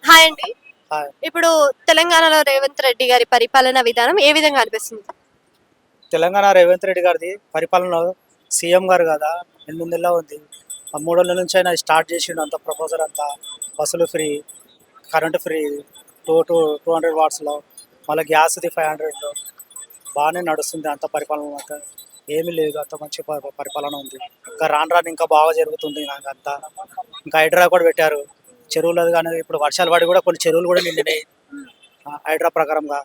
Hi అండి. Hi. ఇప్పుడు తెలంగాణలో రేవంత్ రెడ్డి గారి పరిపాలన విధానం ఏ విధంగా అనిపిస్తుంది? తెలంగాణ రేవంత్ రెడ్డి గారిది పరిపాలన సీఎం గారు కదా 8 నెలల్లో ఉంది. ఆ 3 నెలల నుంచి ఆయన స్టార్ట్ చేసిండు అంత ప్రపోజల్ అంతా. బస్సులు ఫ్రీ, కరెంటు ఫ్రీ, 200 వాట్స్లో, మళ్ళీ గ్యాస్ది 500లో బాగానే నడుస్తుంది అంత పరిపాలన అంతా. ఏమీ లేదు, అంత మంచి పరిపాలన ఉంది. ఇంకా రాను రాను ఇంకా బాగా జరుగుతుంది నాకు అంతా. ఇంకా హైడ్రా కూడా పెట్టారు చెరువులు, కానీ ఇప్పుడు వర్షాలు పడి కూడా కొన్ని చెరువులు కూడా నిండినాయి హైడ్రా ప్రకారంగా.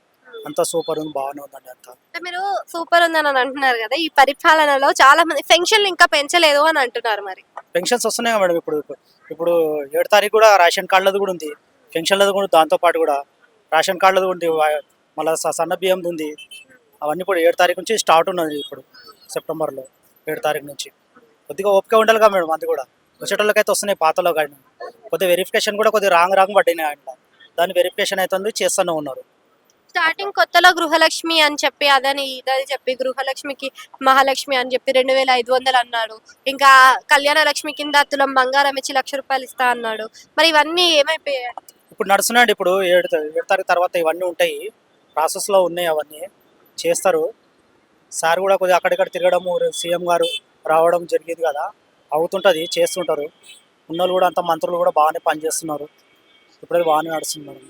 అంతా సూపర్ ఉంది, బాగానే ఉందండి అంతా. అంటే మీరు సూపర్ ఉందని అంటున్నారు కదా, ఈ పరిపాలనలో చాలా మంది పెన్షన్లు ఇంకా పెంచలేదు అని అంటున్నారు మరి. పెన్షన్స్ వస్తున్నాయి మేడం. ఇప్పుడు 7 తారీఖు కూడా రేషన్ కార్డులది కూడా ఉంది, పెన్షన్లది కూడా దాంతో పాటు కూడా రేషన్ కార్డులది ఉంది, మళ్ళీ సన్న బియ్యంది ఉంది. అవన్నీ ఇప్పుడు 7 తారీఖు నుంచి స్టార్ట్ ఉన్నది. ఇప్పుడు సెప్టెంబర్లో 7 తారీఖు నుంచి కొద్దిగా ఓపిక ఉండాలిగా మేడం. అది కూడా వచ్చేటోళ్ళకైతే వస్తున్నాయి, పాతలో కానీ కొద్దిగా వెరిఫికేషన్ కూడా కొద్దిగా రాంగ్ పడినాయి ఆయన. దాన్ని వెరిఫికేషన్ అవుతుంది, చేస్తూనే ఉన్నారు. స్టార్టింగ్ కొత్తలో గృహలక్ష్మి అని చెప్పి అదని ఇదని చెప్పి గృహలక్ష్మికి మహాలక్ష్మి అని చెప్పి 2500 అన్నాడు. ఇంకా కళ్యాణ లక్ష్మి కింద తులం బంగారం ఇచ్చి ₹1,00,000 ఇస్తా అన్నాడు. మరి ఇవన్నీ ఏమైపోయాయి? ఇప్పుడు నడుస్తున్నాయండి. ఇప్పుడు 7 తారీఖు తర్వాత ఇవన్నీ ఉంటాయి, ప్రాసెస్లో ఉన్నాయి, అవన్నీ చేస్తారు. సార్ కూడా కొద్దిగా అక్కడిక్కడ తిరగడము, సీఎం గారు రావడం జరిగింది కదా, అవుతుంటుంది, చేస్తుంటారు. ఉన్నోళ్ళు కూడా అంత మంత్రులు కూడా బాగానే పనిచేస్తున్నారు. ఇప్పుడైతే బాగానే నడుస్తుంది మేడం.